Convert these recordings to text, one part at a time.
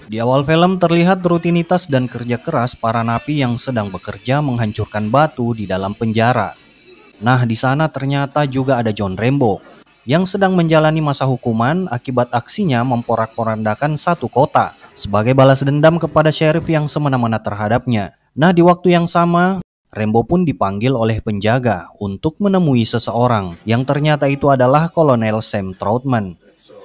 Di awal film terlihat rutinitas dan kerja keras para napi yang sedang bekerja menghancurkan batu di dalam penjara. Nah, di sana ternyata juga ada John Rambo yang sedang menjalani masa hukuman akibat aksinya memporak-porandakan satu kota sebagai balas dendam kepada sheriff yang semena-mena terhadapnya. Nah, di waktu yang sama, Rambo pun dipanggil oleh penjaga untuk menemui seseorang yang ternyata itu adalah Kolonel Sam Troutman.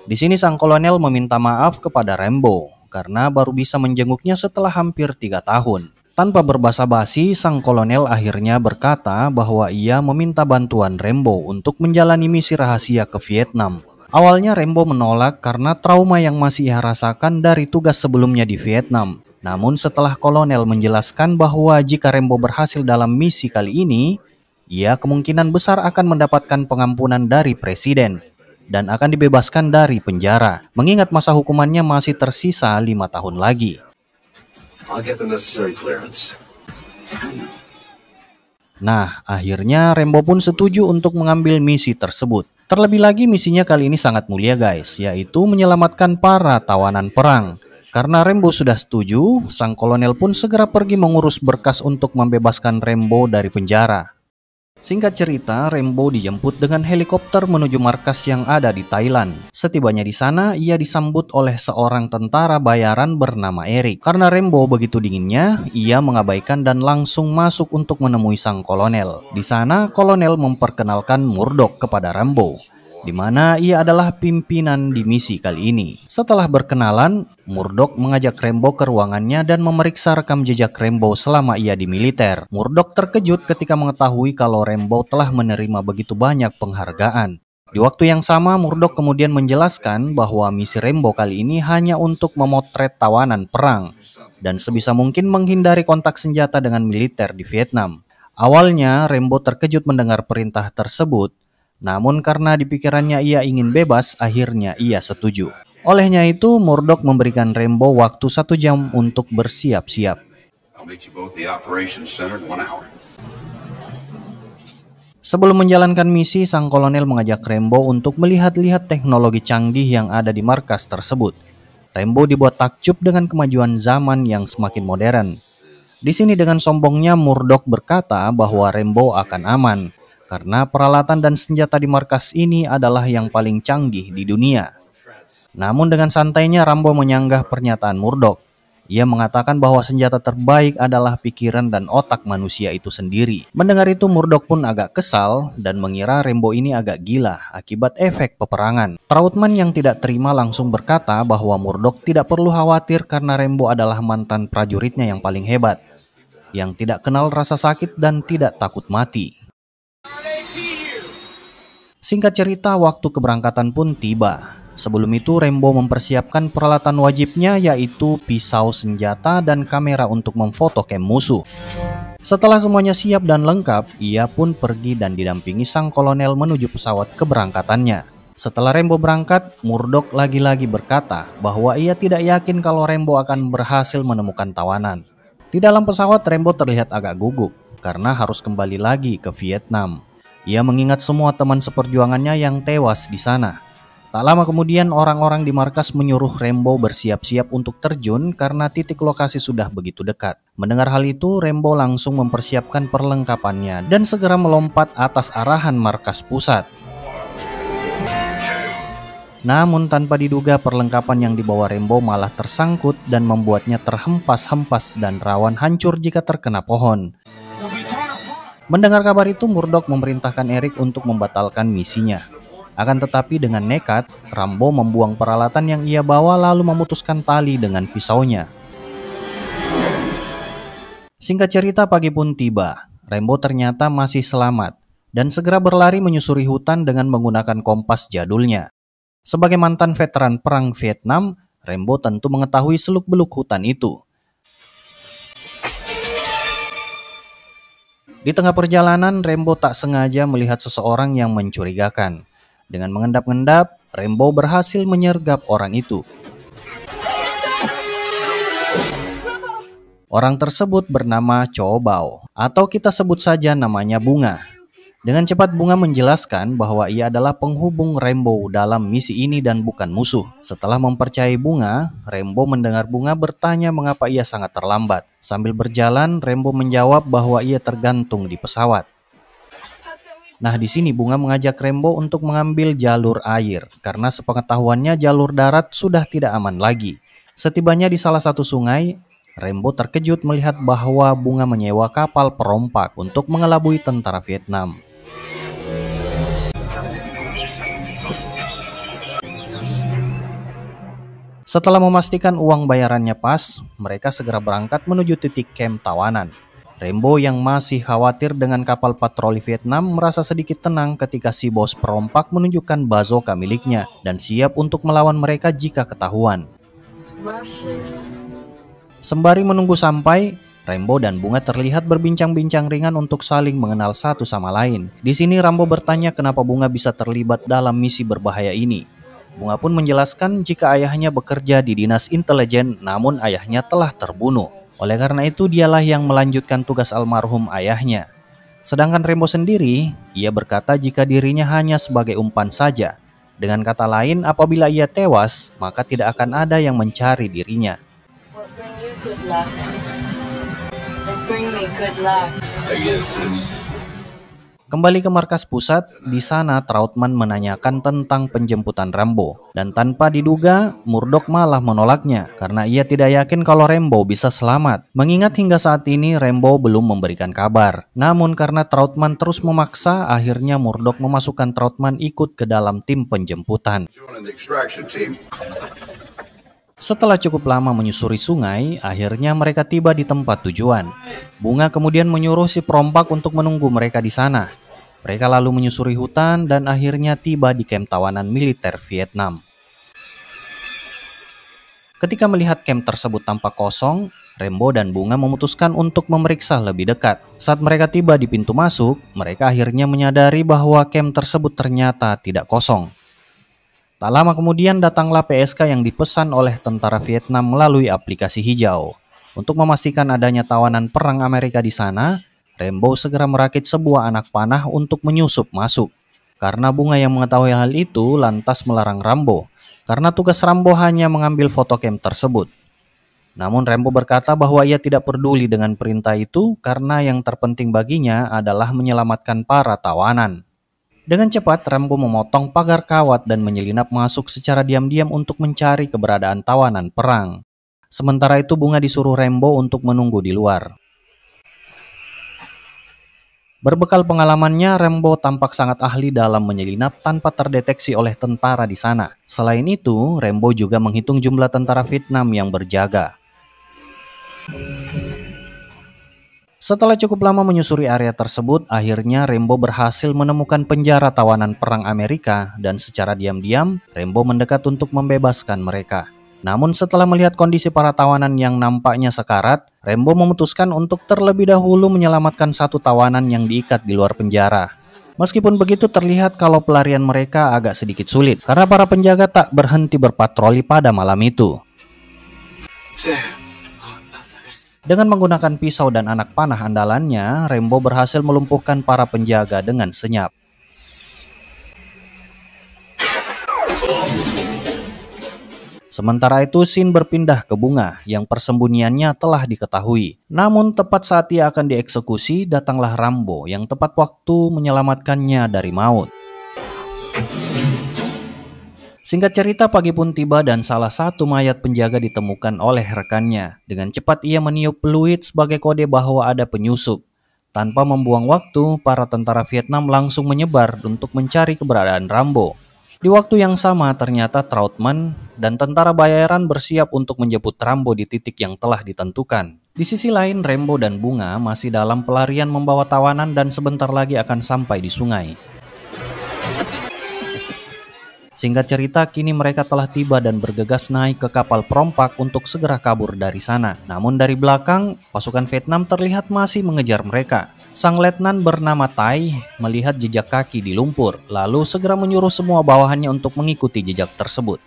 Di sini sang kolonel meminta maaf kepada Rambo karena baru bisa menjenguknya setelah hampir 3 tahun. Tanpa berbasa-basi, sang kolonel akhirnya berkata bahwa ia meminta bantuan Rambo untuk menjalani misi rahasia ke Vietnam. Awalnya Rambo menolak karena trauma yang masih ia rasakan dari tugas sebelumnya di Vietnam. Namun setelah kolonel menjelaskan bahwa jika Rambo berhasil dalam misi kali ini, ia kemungkinan besar akan mendapatkan pengampunan dari presiden dan akan dibebaskan dari penjara, mengingat masa hukumannya masih tersisa 5 tahun lagi. Nah, akhirnya Rambo pun setuju untuk mengambil misi tersebut. Terlebih lagi misinya kali ini sangat mulia guys, yaitu menyelamatkan para tawanan perang. Karena Rambo sudah setuju, sang kolonel pun segera pergi mengurus berkas untuk membebaskan Rambo dari penjara. Singkat cerita, Rambo dijemput dengan helikopter menuju markas yang ada di Thailand. Setibanya di sana, ia disambut oleh seorang tentara bayaran bernama Eric. Karena Rambo begitu dinginnya, ia mengabaikan dan langsung masuk untuk menemui sang kolonel. Di sana, kolonel memperkenalkan Murdoch kepada Rambo, di mana ia adalah pimpinan di misi kali ini. Setelah berkenalan, Murdoch mengajak Rambo ke ruangannya dan memeriksa rekam jejak Rambo selama ia di militer. Murdoch terkejut ketika mengetahui kalau Rambo telah menerima begitu banyak penghargaan. Di waktu yang sama, Murdoch kemudian menjelaskan bahwa misi Rambo kali ini hanya untuk memotret tawanan perang dan sebisa mungkin menghindari kontak senjata dengan militer di Vietnam. Awalnya, Rambo terkejut mendengar perintah tersebut. Namun karena di pikirannya ia ingin bebas, akhirnya ia setuju. Olehnya itu, Murdoch memberikan Rambo waktu 1 jam untuk bersiap-siap. Sebelum menjalankan misi, sang kolonel mengajak Rambo untuk melihat-lihat teknologi canggih yang ada di markas tersebut. Rambo dibuat takjub dengan kemajuan zaman yang semakin modern. Di sini dengan sombongnya Murdoch berkata bahwa Rambo akan aman, karena peralatan dan senjata di markas ini adalah yang paling canggih di dunia. Namun dengan santainya Rambo menyanggah pernyataan Murdoch. Ia mengatakan bahwa senjata terbaik adalah pikiran dan otak manusia itu sendiri. Mendengar itu Murdoch pun agak kesal dan mengira Rambo ini agak gila akibat efek peperangan. Troutman yang tidak terima langsung berkata bahwa Murdoch tidak perlu khawatir karena Rambo adalah mantan prajuritnya yang paling hebat, yang tidak kenal rasa sakit dan tidak takut mati. Singkat cerita, waktu keberangkatan pun tiba. Sebelum itu, Rambo mempersiapkan peralatan wajibnya, yaitu pisau senjata dan kamera untuk memfoto camp musuh. Setelah semuanya siap dan lengkap, ia pun pergi dan didampingi sang kolonel menuju pesawat keberangkatannya. Setelah Rambo berangkat, Murdoch lagi-lagi berkata bahwa ia tidak yakin kalau Rambo akan berhasil menemukan tawanan. Di dalam pesawat, Rambo terlihat agak gugup karena harus kembali lagi ke Vietnam. Ia mengingat semua teman seperjuangannya yang tewas di sana. Tak lama kemudian orang-orang di markas menyuruh Rambo bersiap-siap untuk terjun karena titik lokasi sudah begitu dekat. Mendengar hal itu, Rambo langsung mempersiapkan perlengkapannya dan segera melompat atas arahan markas pusat. Namun tanpa diduga perlengkapan yang dibawa Rambo malah tersangkut dan membuatnya terhempas-hempas dan rawan hancur jika terkena pohon. Mendengar kabar itu, Murdoch memerintahkan Eric untuk membatalkan misinya. Akan tetapi dengan nekat, Rambo membuang peralatan yang ia bawa lalu memutuskan tali dengan pisaunya. Singkat cerita, pagi pun tiba. Rambo ternyata masih selamat dan segera berlari menyusuri hutan dengan menggunakan kompas jadulnya. Sebagai mantan veteran perang Vietnam, Rambo tentu mengetahui seluk-beluk hutan itu. Di tengah perjalanan, Rambo tak sengaja melihat seseorang yang mencurigakan. Dengan mengendap-endap, Rambo berhasil menyergap orang itu. Orang tersebut bernama Chow Bao, atau kita sebut saja namanya Bunga. Dengan cepat Bunga menjelaskan bahwa ia adalah penghubung Rambo dalam misi ini dan bukan musuh. Setelah mempercayai Bunga, Rambo mendengar Bunga bertanya mengapa ia sangat terlambat. Sambil berjalan, Rambo menjawab bahwa ia tergantung di pesawat. Nah, di sini Bunga mengajak Rambo untuk mengambil jalur air karena sepengetahuannya jalur darat sudah tidak aman lagi. Setibanya di salah satu sungai, Rambo terkejut melihat bahwa Bunga menyewa kapal perompak untuk mengelabui tentara Vietnam. Setelah memastikan uang bayarannya pas, mereka segera berangkat menuju titik kamp tawanan. Rambo yang masih khawatir dengan kapal patroli Vietnam merasa sedikit tenang ketika si bos perompak menunjukkan bazooka miliknya dan siap untuk melawan mereka jika ketahuan. Sembari menunggu sampai, Rambo dan Bunga terlihat berbincang-bincang ringan untuk saling mengenal satu sama lain. Di sini Rambo bertanya kenapa Bunga bisa terlibat dalam misi berbahaya ini. Bunga pun menjelaskan jika ayahnya bekerja di dinas intelijen, namun ayahnya telah terbunuh. Oleh karena itu dialah yang melanjutkan tugas almarhum ayahnya. Sedangkan Rambo sendiri, ia berkata jika dirinya hanya sebagai umpan saja. Dengan kata lain, apabila ia tewas, maka tidak akan ada yang mencari dirinya. Kembali ke markas pusat, di sana Trautman menanyakan tentang penjemputan Rambo. Dan tanpa diduga, Murdoch malah menolaknya karena ia tidak yakin kalau Rambo bisa selamat. Mengingat hingga saat ini Rambo belum memberikan kabar. Namun karena Trautman terus memaksa, akhirnya Murdoch memasukkan Trautman ikut ke dalam tim penjemputan. Setelah cukup lama menyusuri sungai, akhirnya mereka tiba di tempat tujuan. Bunga kemudian menyuruh si perompak untuk menunggu mereka di sana. Mereka lalu menyusuri hutan dan akhirnya tiba di kamp tawanan militer Vietnam. Ketika melihat kamp tersebut tampak kosong, Rambo dan Bunga memutuskan untuk memeriksa lebih dekat. Saat mereka tiba di pintu masuk, mereka akhirnya menyadari bahwa kamp tersebut ternyata tidak kosong. Tak lama kemudian datanglah PSK yang dipesan oleh tentara Vietnam melalui aplikasi hijau. Untuk memastikan adanya tawanan perang Amerika di sana, Rambo segera merakit sebuah anak panah untuk menyusup masuk. Karena Bunga yang mengetahui hal itu lantas melarang Rambo, karena tugas Rambo hanya mengambil foto camp tersebut. Namun Rambo berkata bahwa ia tidak peduli dengan perintah itu karena yang terpenting baginya adalah menyelamatkan para tawanan. Dengan cepat, Rambo memotong pagar kawat dan menyelinap masuk secara diam-diam untuk mencari keberadaan tawanan perang. Sementara itu Bunga disuruh Rambo untuk menunggu di luar. Berbekal pengalamannya, Rambo tampak sangat ahli dalam menyelinap tanpa terdeteksi oleh tentara di sana. Selain itu, Rambo juga menghitung jumlah tentara Vietnam yang berjaga. Setelah cukup lama menyusuri area tersebut, akhirnya Rambo berhasil menemukan penjara tawanan perang Amerika dan secara diam-diam, Rambo mendekat untuk membebaskan mereka. Namun setelah melihat kondisi para tawanan yang nampaknya sekarat, Rambo memutuskan untuk terlebih dahulu menyelamatkan satu tawanan yang diikat di luar penjara. Meskipun begitu terlihat kalau pelarian mereka agak sedikit sulit karena para penjaga tak berhenti berpatroli pada malam itu. Dengan menggunakan pisau dan anak panah andalannya, Rambo berhasil melumpuhkan para penjaga dengan senyap. Sementara itu, Sin berpindah ke Bunga yang persembunyiannya telah diketahui. Namun tepat saat ia akan dieksekusi, datanglah Rambo yang tepat waktu menyelamatkannya dari maut. Singkat cerita, pagi pun tiba dan salah satu mayat penjaga ditemukan oleh rekannya. Dengan cepat ia meniup peluit sebagai kode bahwa ada penyusup. Tanpa membuang waktu, para tentara Vietnam langsung menyebar untuk mencari keberadaan Rambo. Di waktu yang sama, ternyata Trautman dan tentara bayaran bersiap untuk menjemput Rambo di titik yang telah ditentukan. Di sisi lain, Rambo dan Bunga masih dalam pelarian membawa tawanan dan sebentar lagi akan sampai di sungai. Singkat cerita, kini mereka telah tiba dan bergegas naik ke kapal perompak untuk segera kabur dari sana. Namun dari belakang, pasukan Vietnam terlihat masih mengejar mereka. Sang letnan bernama Tai melihat jejak kaki di lumpur, lalu segera menyuruh semua bawahannya untuk mengikuti jejak tersebut.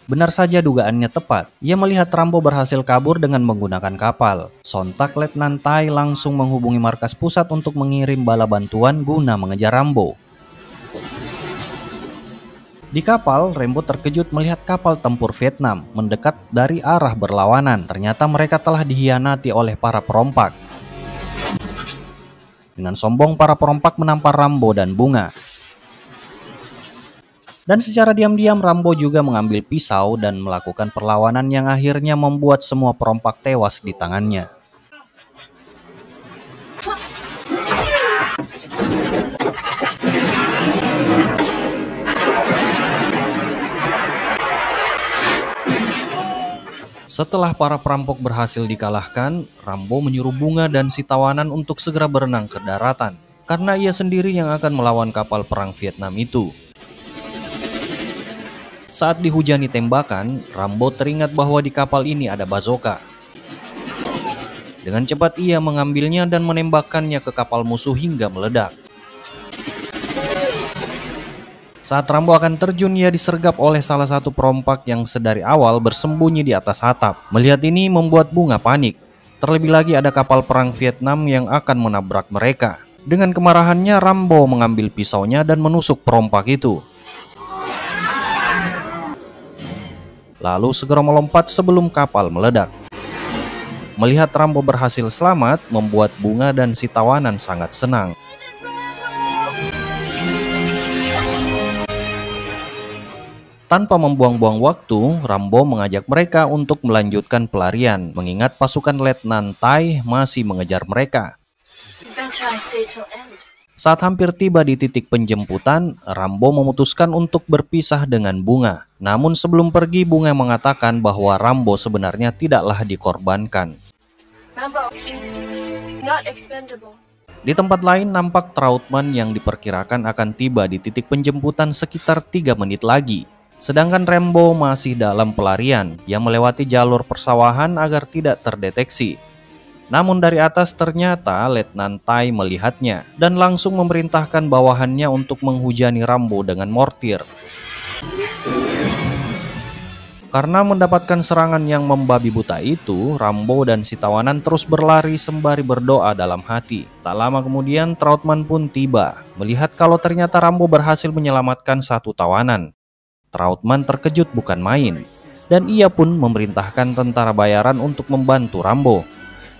Benar saja dugaannya tepat. Ia melihat Rambo berhasil kabur dengan menggunakan kapal. Sontak Letnan Tai langsung menghubungi markas pusat untuk mengirim bala bantuan guna mengejar Rambo. Di kapal, Rambo terkejut melihat kapal tempur Vietnam mendekat dari arah berlawanan. Ternyata mereka telah dihianati oleh para perompak. Dengan sombong, para perompak menampar Rambo dan Bunga. Dan secara diam-diam Rambo juga mengambil pisau dan melakukan perlawanan yang akhirnya membuat semua perompak tewas di tangannya. Setelah para perampok berhasil dikalahkan, Rambo menyuruh Bunga dan si tawanan untuk segera berenang ke daratan, karena ia sendiri yang akan melawan kapal perang Vietnam itu. Saat dihujani tembakan, Rambo teringat bahwa di kapal ini ada bazooka. Dengan cepat ia mengambilnya dan menembakkannya ke kapal musuh hingga meledak. Saat Rambo akan terjun, ia disergap oleh salah satu perompak yang sedari awal bersembunyi di atas atap. Melihat ini membuat Bunga panik. Terlebih lagi ada kapal perang Vietnam yang akan menabrak mereka. Dengan kemarahannya, Rambo mengambil pisaunya dan menusuk perompak itu. Lalu segera melompat sebelum kapal meledak. Melihat Rambo berhasil selamat, membuat Bunga dan si tawanan sangat senang. Tanpa membuang-buang waktu, Rambo mengajak mereka untuk melanjutkan pelarian, mengingat pasukan Letnan Tai masih mengejar mereka. Saat hampir tiba di titik penjemputan, Rambo memutuskan untuk berpisah dengan Bunga. Namun sebelum pergi, Bunga mengatakan bahwa Rambo sebenarnya tidaklah dikorbankan. Di tempat lain, nampak Trautman yang diperkirakan akan tiba di titik penjemputan sekitar 3 menit lagi. Sedangkan Rambo masih dalam pelarian yang melewati jalur persawahan agar tidak terdeteksi. Namun dari atas ternyata Letnan Tai melihatnya dan langsung memerintahkan bawahannya untuk menghujani Rambo dengan mortir. Karena mendapatkan serangan yang membabi buta itu, Rambo dan si tawanan terus berlari sembari berdoa dalam hati. Tak lama kemudian Trautman pun tiba, melihat kalau ternyata Rambo berhasil menyelamatkan satu tawanan. Trautman terkejut bukan main, dan ia pun memerintahkan tentara bayaran untuk membantu Rambo.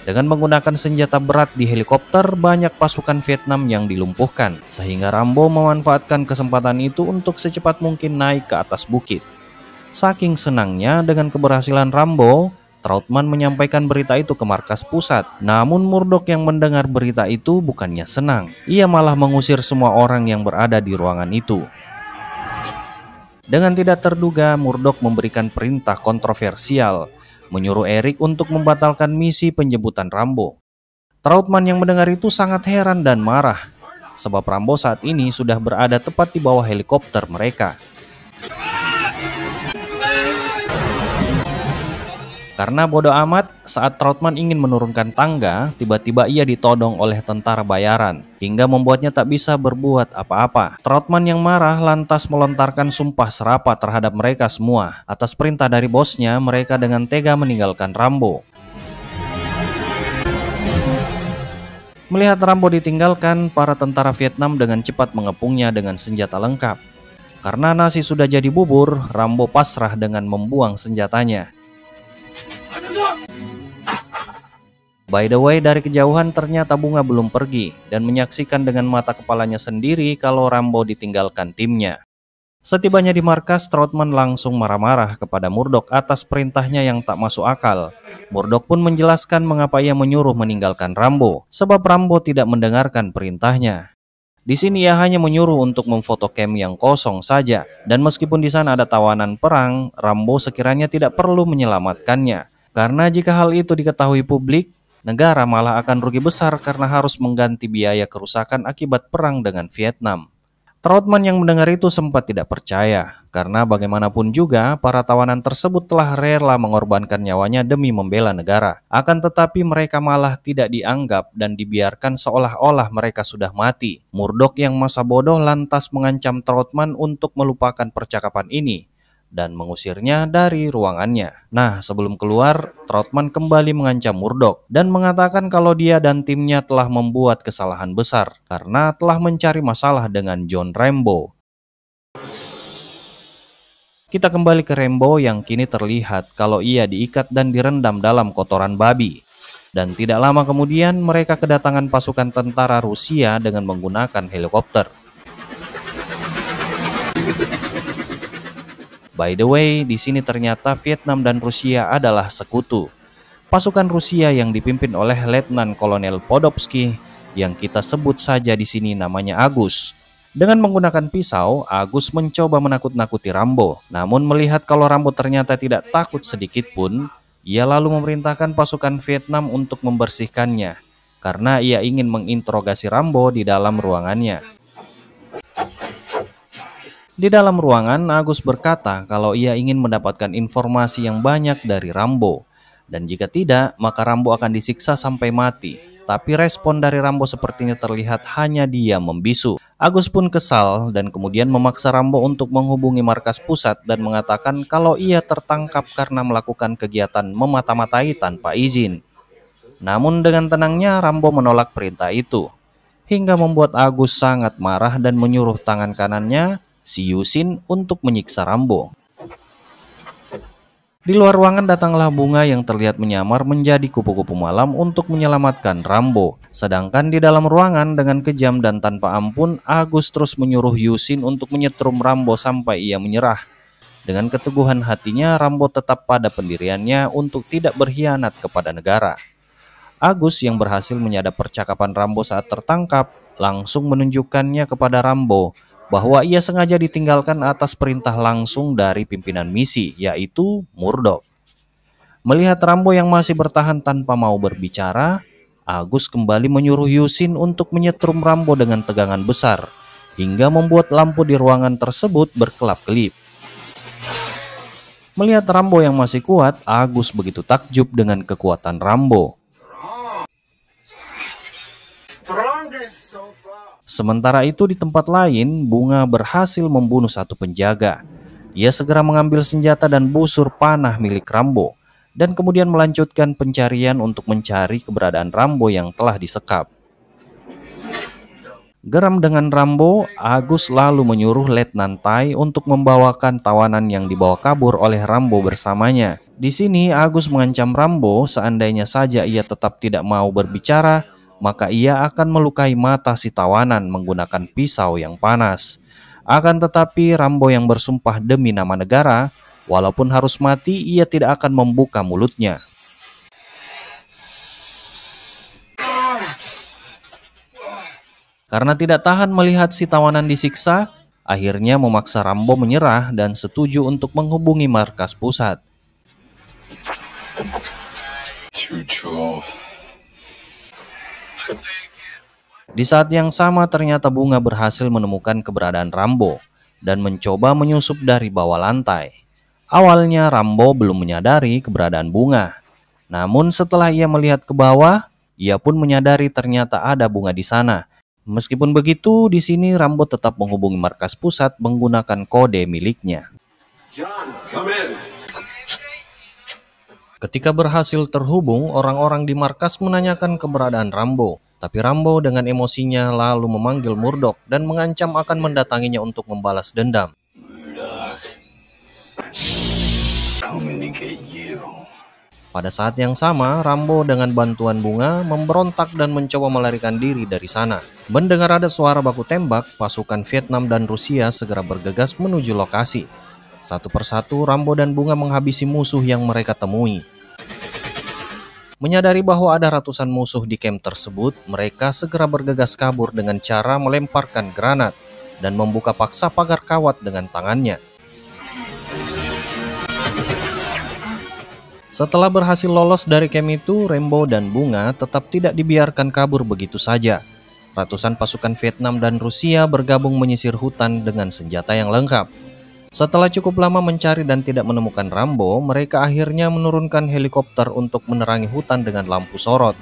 Dengan menggunakan senjata berat di helikopter, banyak pasukan Vietnam yang dilumpuhkan, sehingga Rambo memanfaatkan kesempatan itu untuk secepat mungkin naik ke atas bukit. Saking senangnya dengan keberhasilan Rambo, Trautman menyampaikan berita itu ke markas pusat. Namun Murdoch yang mendengar berita itu bukannya senang, ia malah mengusir semua orang yang berada di ruangan itu. Dengan tidak terduga, Murdoch memberikan perintah kontroversial, menyuruh Eric untuk membatalkan misi penjemputan Rambo. Trautman yang mendengar itu sangat heran dan marah, sebab Rambo saat ini sudah berada tepat di bawah helikopter mereka. Karena bodoh amat, saat Trautman ingin menurunkan tangga, tiba-tiba ia ditodong oleh tentara bayaran, hingga membuatnya tak bisa berbuat apa-apa. Trautman yang marah lantas melontarkan sumpah serapah terhadap mereka semua. Atas perintah dari bosnya, mereka dengan tega meninggalkan Rambo. Melihat Rambo ditinggalkan, para tentara Vietnam dengan cepat mengepungnya dengan senjata lengkap. Karena nasi sudah jadi bubur, Rambo pasrah dengan membuang senjatanya. By the way, dari kejauhan ternyata Bunga belum pergi dan menyaksikan dengan mata kepalanya sendiri kalau Rambo ditinggalkan timnya. Setibanya di markas, Trautman langsung marah-marah kepada Murdoch atas perintahnya yang tak masuk akal. Murdoch pun menjelaskan mengapa ia menyuruh meninggalkan Rambo, sebab Rambo tidak mendengarkan perintahnya. Di sini ia hanya menyuruh untuk memfoto camp yang kosong saja, dan meskipun di sana ada tawanan perang, Rambo sekiranya tidak perlu menyelamatkannya. Karena jika hal itu diketahui publik, negara malah akan rugi besar karena harus mengganti biaya kerusakan akibat perang dengan Vietnam. Trautman yang mendengar itu sempat tidak percaya, karena bagaimanapun juga para tawanan tersebut telah rela mengorbankan nyawanya demi membela negara. Akan tetapi mereka malah tidak dianggap dan dibiarkan seolah-olah mereka sudah mati. Murdoch yang masa bodoh lantas mengancam Trautman untuk melupakan percakapan ini. dan mengusirnya dari ruangannya. Nah, sebelum keluar, Troutman kembali mengancam Murdoch dan mengatakan kalau dia dan timnya telah membuat kesalahan besar karena telah mencari masalah dengan John Rambo. Kita kembali ke Rambo yang kini terlihat kalau ia diikat dan direndam dalam kotoran babi. Dan tidak lama kemudian mereka kedatangan pasukan tentara Rusia dengan menggunakan helikopter. By the way, di sini ternyata Vietnam dan Rusia adalah sekutu. Pasukan Rusia yang dipimpin oleh Letnan Kolonel Podolsky yang kita sebut saja di sini namanya Agus. Dengan menggunakan pisau, Agus mencoba menakut-nakuti Rambo. Namun melihat kalau Rambo ternyata tidak takut sedikit pun, ia lalu memerintahkan pasukan Vietnam untuk membersihkannya karena ia ingin menginterogasi Rambo di dalam ruangannya. Di dalam ruangan, Agus berkata kalau ia ingin mendapatkan informasi yang banyak dari Rambo. Dan jika tidak, maka Rambo akan disiksa sampai mati. Tapi respon dari Rambo sepertinya terlihat hanya dia membisu. Agus pun kesal dan kemudian memaksa Rambo untuk menghubungi markas pusat dan mengatakan kalau ia tertangkap karena melakukan kegiatan memata-matai tanpa izin. Namun dengan tenangnya Rambo menolak perintah itu. Hingga membuat Agus sangat marah dan menyuruh tangan kanannya, si Yusin, untuk menyiksa Rambo. Di luar ruangan datanglah Bunga yang terlihat menyamar menjadi kupu-kupu malam untuk menyelamatkan Rambo. Sedangkan di dalam ruangan dengan kejam dan tanpa ampun, Agus terus menyuruh Yusin untuk menyetrum Rambo sampai ia menyerah. Dengan keteguhan hatinya, Rambo tetap pada pendiriannya untuk tidak berkhianat kepada negara. Agus yang berhasil menyadap percakapan Rambo saat tertangkap, langsung menunjukkannya kepada Rambo bahwa ia sengaja ditinggalkan atas perintah langsung dari pimpinan misi, yaitu Murdoch. Melihat Rambo yang masih bertahan tanpa mau berbicara, Agus kembali menyuruh Yusin untuk menyetrum Rambo dengan tegangan besar, hingga membuat lampu di ruangan tersebut berkelap-kelip. Melihat Rambo yang masih kuat, Agus begitu takjub dengan kekuatan Rambo. Sementara itu di tempat lain, Bunga berhasil membunuh satu penjaga. Ia segera mengambil senjata dan busur panah milik Rambo, dan kemudian melanjutkan pencarian untuk mencari keberadaan Rambo yang telah disekap. Geram dengan Rambo, Agus lalu menyuruh Letnan Tai untuk membawakan tawanan yang dibawa kabur oleh Rambo bersamanya. Di sini Agus mengancam Rambo seandainya saja ia tetap tidak mau berbicara, maka ia akan melukai mata si tawanan menggunakan pisau yang panas. Akan tetapi Rambo yang bersumpah demi nama negara, walaupun harus mati, ia tidak akan membuka mulutnya. Karena tidak tahan melihat si tawanan disiksa, akhirnya memaksa Rambo menyerah dan setuju untuk menghubungi markas pusat. Di saat yang sama ternyata Bunga berhasil menemukan keberadaan Rambo dan mencoba menyusup dari bawah lantai. Awalnya Rambo belum menyadari keberadaan Bunga. Namun setelah ia melihat ke bawah, ia pun menyadari ternyata ada Bunga di sana. Meskipun begitu, di sini Rambo tetap menghubungi markas pusat menggunakan kode miliknya. John, come in. Ketika berhasil terhubung, orang-orang di markas menanyakan keberadaan Rambo. Tapi Rambo dengan emosinya lalu memanggil Murdoch dan mengancam akan mendatanginya untuk membalas dendam. Pada saat yang sama, Rambo dengan bantuan Bunga memberontak dan mencoba melarikan diri dari sana. Mendengar ada suara baku tembak, pasukan Vietnam dan Rusia segera bergegas menuju lokasi. Satu persatu Rambo dan Bunga menghabisi musuh yang mereka temui. Menyadari bahwa ada ratusan musuh di camp tersebut, mereka segera bergegas kabur dengan cara melemparkan granat dan membuka paksa pagar kawat dengan tangannya. Setelah berhasil lolos dari camp itu, Rambo dan Bunga tetap tidak dibiarkan kabur begitu saja. Ratusan pasukan Vietnam dan Rusia bergabung menyisir hutan dengan senjata yang lengkap. Setelah cukup lama mencari dan tidak menemukan Rambo, mereka akhirnya menurunkan helikopter untuk menerangi hutan dengan lampu sorot.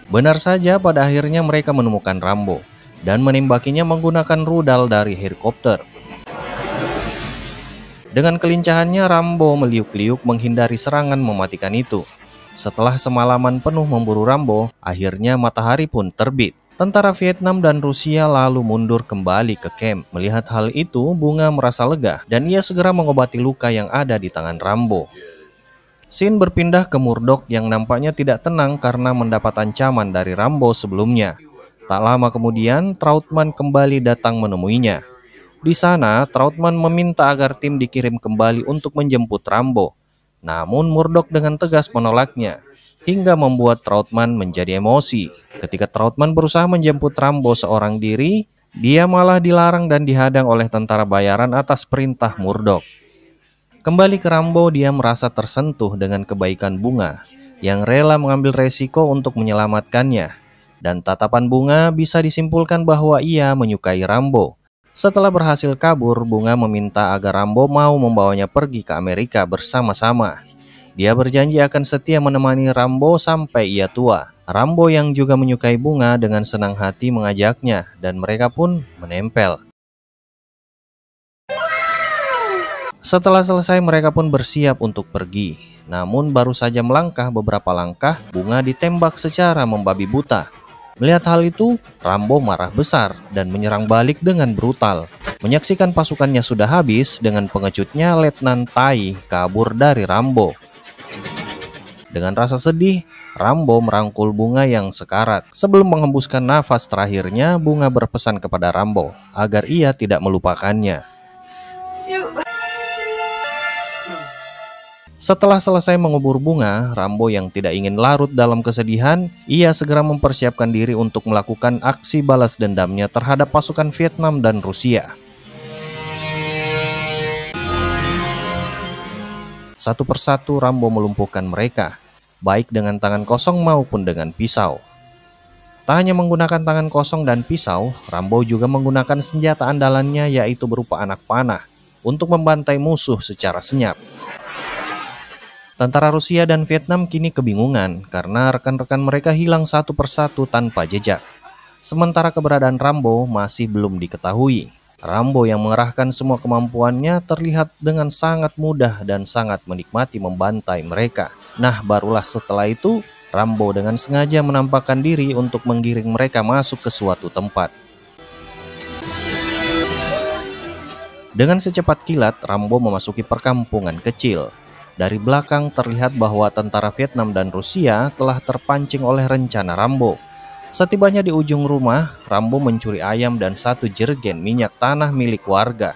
Benar saja, pada akhirnya mereka menemukan Rambo dan menembakinya menggunakan rudal dari helikopter. Dengan kelincahannya, Rambo meliuk-liuk menghindari serangan mematikan itu. Setelah semalaman penuh memburu Rambo, akhirnya matahari pun terbit. Tentara Vietnam dan Rusia lalu mundur kembali ke camp. Melihat hal itu, Bunga merasa lega dan ia segera mengobati luka yang ada di tangan Rambo. Scene berpindah ke Murdoch yang nampaknya tidak tenang karena mendapat ancaman dari Rambo sebelumnya. Tak lama kemudian, Trautman kembali datang menemuinya. Di sana, Trautman meminta agar tim dikirim kembali untuk menjemput Rambo. Namun Murdoch dengan tegas menolaknya, hingga membuat Trautman menjadi emosi. Ketika Trautman berusaha menjemput Rambo seorang diri, dia malah dilarang dan dihadang oleh tentara bayaran atas perintah Murdoch. Kembali ke Rambo, dia merasa tersentuh dengan kebaikan Bunga, yang rela mengambil resiko untuk menyelamatkannya. Dan tatapan Bunga bisa disimpulkan bahwa ia menyukai Rambo. Setelah berhasil kabur, Bunga meminta agar Rambo mau membawanya pergi ke Amerika bersama-sama. Dia berjanji akan setia menemani Rambo sampai ia tua. Rambo yang juga menyukai Bunga dengan senang hati mengajaknya dan mereka pun menempel. Setelah selesai, mereka pun bersiap untuk pergi. Namun baru saja melangkah beberapa langkah, Bunga ditembak secara membabi buta. Melihat hal itu, Rambo marah besar dan menyerang balik dengan brutal. Menyaksikan pasukannya sudah habis, dengan pengecutnya Letnan Tai kabur dari Rambo. Dengan rasa sedih, Rambo merangkul Bunga yang sekarat. Sebelum menghembuskan nafas terakhirnya, Bunga berpesan kepada Rambo agar ia tidak melupakannya. Setelah selesai mengubur Bunga, Rambo yang tidak ingin larut dalam kesedihan, ia segera mempersiapkan diri untuk melakukan aksi balas dendamnya terhadap pasukan Vietnam dan Rusia. Satu persatu Rambo melumpuhkan mereka, baik dengan tangan kosong maupun dengan pisau. Tak hanya menggunakan tangan kosong dan pisau, Rambo juga menggunakan senjata andalannya yaitu berupa anak panah untuk membantai musuh secara senyap. Tentara Rusia dan Vietnam kini kebingungan karena rekan-rekan mereka hilang satu persatu tanpa jejak. Sementara keberadaan Rambo masih belum diketahui. Rambo yang mengerahkan semua kemampuannya terlihat dengan sangat mudah dan sangat menikmati membantai mereka. Nah, barulah setelah itu, Rambo dengan sengaja menampakkan diri untuk menggiring mereka masuk ke suatu tempat. Dengan secepat kilat, Rambo memasuki perkampungan kecil. Dari belakang terlihat bahwa tentara Vietnam dan Rusia telah terpancing oleh rencana Rambo. Setibanya di ujung rumah, Rambo mencuri ayam dan satu jerigen minyak tanah milik warga,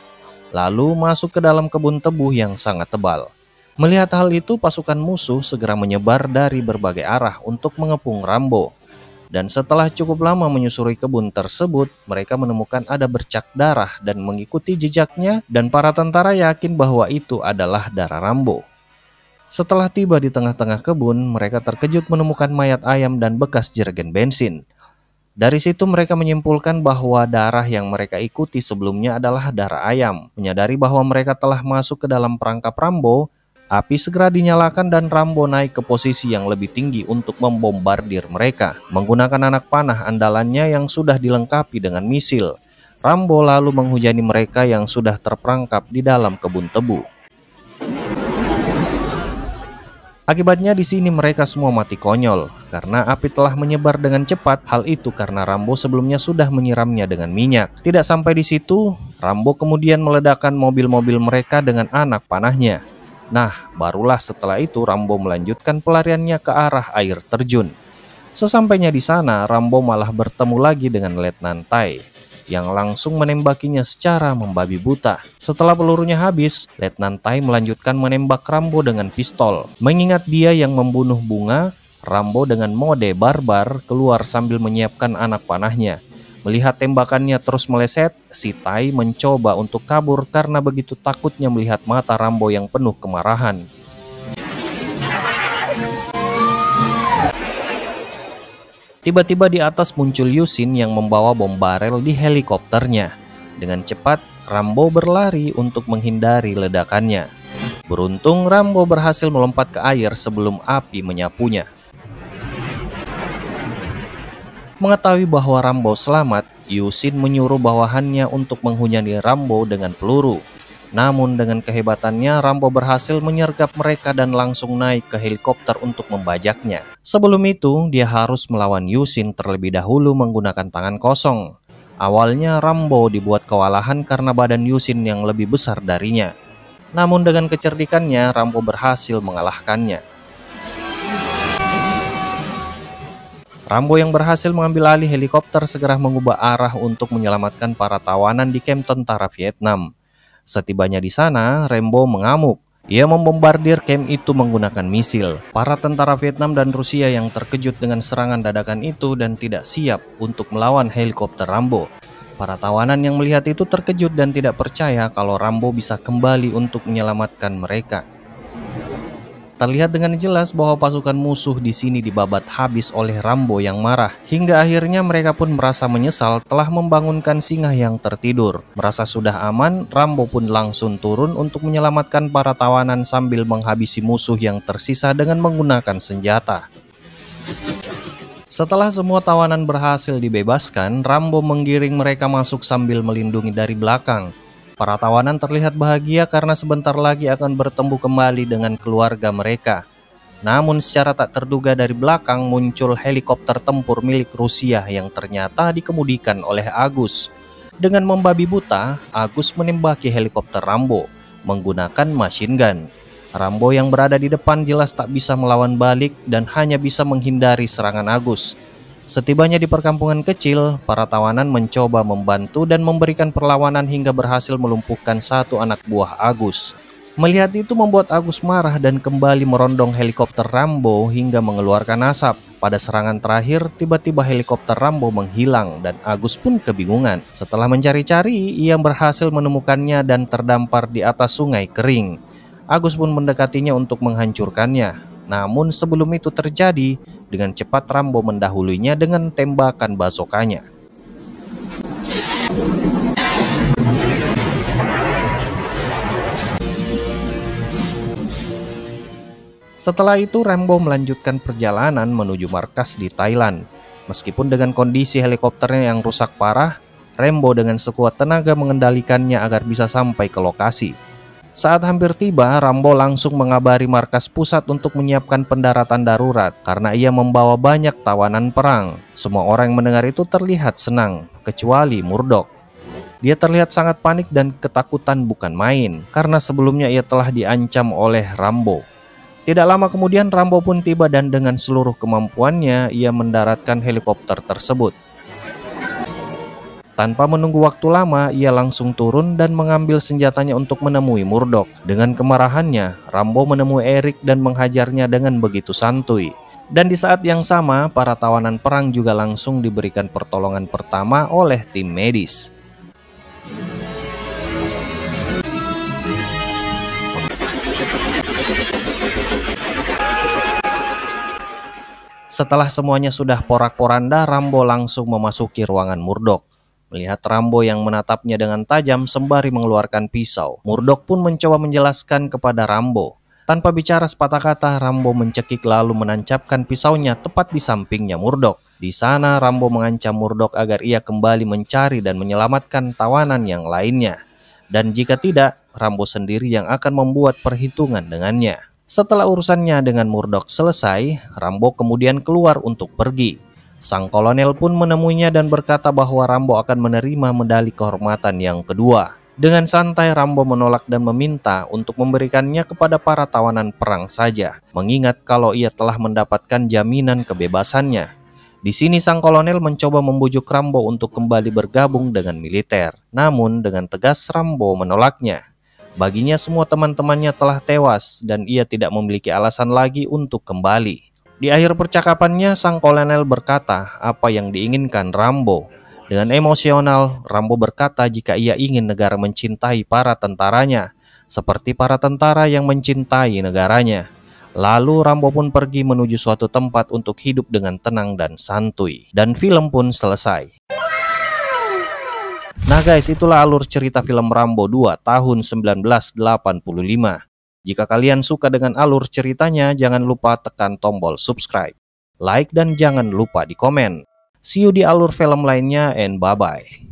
lalu masuk ke dalam kebun tebu yang sangat tebal. Melihat hal itu, pasukan musuh segera menyebar dari berbagai arah untuk mengepung Rambo. Dan setelah cukup lama menyusuri kebun tersebut, mereka menemukan ada bercak darah dan mengikuti jejaknya, dan para tentara yakin bahwa itu adalah darah Rambo. Setelah tiba di tengah-tengah kebun, mereka terkejut menemukan mayat ayam dan bekas jerigen bensin. Dari situ mereka menyimpulkan bahwa darah yang mereka ikuti sebelumnya adalah darah ayam. Menyadari bahwa mereka telah masuk ke dalam perangkap Rambo, api segera dinyalakan dan Rambo naik ke posisi yang lebih tinggi untuk membombardir mereka. Menggunakan anak panah andalannya yang sudah dilengkapi dengan misil, Rambo lalu menghujani mereka yang sudah terperangkap di dalam kebun tebu. Akibatnya di sini mereka semua mati konyol karena api telah menyebar dengan cepat. Hal itu karena Rambo sebelumnya sudah menyiramnya dengan minyak. Tidak sampai di situ, Rambo kemudian meledakkan mobil-mobil mereka dengan anak panahnya. Nah, barulah setelah itu Rambo melanjutkan pelariannya ke arah air terjun. Sesampainya di sana, Rambo malah bertemu lagi dengan Letnan Tai yang langsung menembakinya secara membabi buta. Setelah pelurunya habis, Letnan Tai melanjutkan menembak Rambo dengan pistol. Mengingat dia yang membunuh Bunga, Rambo dengan mode barbar keluar sambil menyiapkan anak panahnya. Melihat tembakannya terus meleset, si Tai mencoba untuk kabur karena begitu takutnya melihat mata Rambo yang penuh kemarahan. Tiba-tiba di atas muncul Yusin yang membawa bom barel di helikopternya. Dengan cepat, Rambo berlari untuk menghindari ledakannya. Beruntung, Rambo berhasil melompat ke air sebelum api menyapunya. Mengetahui bahwa Rambo selamat, Yusin menyuruh bawahannya untuk menghujani Rambo dengan peluru. Namun dengan kehebatannya, Rambo berhasil menyergap mereka dan langsung naik ke helikopter untuk membajaknya. Sebelum itu, dia harus melawan Yusin terlebih dahulu menggunakan tangan kosong. Awalnya Rambo dibuat kewalahan karena badan Yusin yang lebih besar darinya. Namun dengan kecerdikannya, Rambo berhasil mengalahkannya. Rambo yang berhasil mengambil alih helikopter segera mengubah arah untuk menyelamatkan para tawanan di kamp tentara Vietnam. Setibanya di sana, Rambo mengamuk. Ia membombardir kamp itu menggunakan misil. Para tentara Vietnam dan Rusia yang terkejut dengan serangan dadakan itu dan tidak siap untuk melawan helikopter Rambo. Para tawanan yang melihat itu terkejut dan tidak percaya kalau Rambo bisa kembali untuk menyelamatkan mereka. Terlihat dengan jelas bahwa pasukan musuh di sini dibabat habis oleh Rambo yang marah. Hingga akhirnya mereka pun merasa menyesal telah membangunkan singa yang tertidur. Merasa sudah aman, Rambo pun langsung turun untuk menyelamatkan para tawanan sambil menghabisi musuh yang tersisa dengan menggunakan senjata. Setelah semua tawanan berhasil dibebaskan, Rambo menggiring mereka masuk sambil melindungi dari belakang. Para tawanan terlihat bahagia karena sebentar lagi akan bertemu kembali dengan keluarga mereka. Namun secara tak terduga dari belakang muncul helikopter tempur milik Rusia yang ternyata dikemudikan oleh Agus. Dengan membabi buta, Agus menembaki helikopter Rambo menggunakan machine gun. Rambo yang berada di depan jelas tak bisa melawan balik dan hanya bisa menghindari serangan Agus. Setibanya di perkampungan kecil, para tawanan mencoba membantu dan memberikan perlawanan hingga berhasil melumpuhkan satu anak buah Agus. Melihat itu membuat Agus marah dan kembali merondong helikopter Rambo hingga mengeluarkan asap. Pada serangan terakhir, tiba-tiba helikopter Rambo menghilang dan Agus pun kebingungan. Setelah mencari-cari, ia berhasil menemukannya dan terdampar di atas sungai kering. Agus pun mendekatinya untuk menghancurkannya. Namun sebelum itu terjadi, dengan cepat Rambo mendahulunya dengan tembakan bazooka-nya. Setelah itu Rambo melanjutkan perjalanan menuju markas di Thailand. Meskipun dengan kondisi helikopternya yang rusak parah, Rambo dengan sekuat tenaga mengendalikannya agar bisa sampai ke lokasi. Saat hampir tiba, Rambo langsung mengabari markas pusat untuk menyiapkan pendaratan darurat karena ia membawa banyak tawanan perang. Semua orang yang mendengar itu terlihat senang, kecuali Murdoch. Dia terlihat sangat panik dan ketakutan bukan main karena sebelumnya ia telah diancam oleh Rambo. Tidak lama kemudian Rambo pun tiba dan dengan seluruh kemampuannya ia mendaratkan helikopter tersebut. Tanpa menunggu waktu lama, ia langsung turun dan mengambil senjatanya untuk menemui Murdoch. Dengan kemarahannya, Rambo menemui Eric dan menghajarnya dengan begitu santuy. Dan di saat yang sama, para tawanan perang juga langsung diberikan pertolongan pertama oleh tim medis. Setelah semuanya sudah porak-poranda, Rambo langsung memasuki ruangan Murdoch. Melihat Rambo yang menatapnya dengan tajam sembari mengeluarkan pisau, Murdoch pun mencoba menjelaskan kepada Rambo. Tanpa bicara sepatah kata, Rambo mencekik lalu menancapkan pisaunya tepat di sampingnya Murdoch. Di sana Rambo mengancam Murdoch agar ia kembali mencari dan menyelamatkan tawanan yang lainnya. Dan jika tidak, Rambo sendiri yang akan membuat perhitungan dengannya. Setelah urusannya dengan Murdoch selesai, Rambo kemudian keluar untuk pergi. Sang kolonel pun menemuinya dan berkata bahwa Rambo akan menerima medali kehormatan yang kedua. Dengan santai Rambo menolak dan meminta untuk memberikannya kepada para tawanan perang saja, mengingat kalau ia telah mendapatkan jaminan kebebasannya. Di sini sang kolonel mencoba membujuk Rambo untuk kembali bergabung dengan militer. Namun dengan tegas Rambo menolaknya. Baginya semua teman-temannya telah tewas dan ia tidak memiliki alasan lagi untuk kembali. Di akhir percakapannya, sang kolonel berkata apa yang diinginkan Rambo. Dengan emosional, Rambo berkata jika ia ingin negara mencintai para tentaranya, seperti para tentara yang mencintai negaranya. Lalu Rambo pun pergi menuju suatu tempat untuk hidup dengan tenang dan santuy. Dan film pun selesai. Nah guys, itulah alur cerita film Rambo 2 tahun 1985. Jika kalian suka dengan alur ceritanya, jangan lupa tekan tombol subscribe, like, dan jangan lupa di komen. See you di alur film lainnya and bye-bye.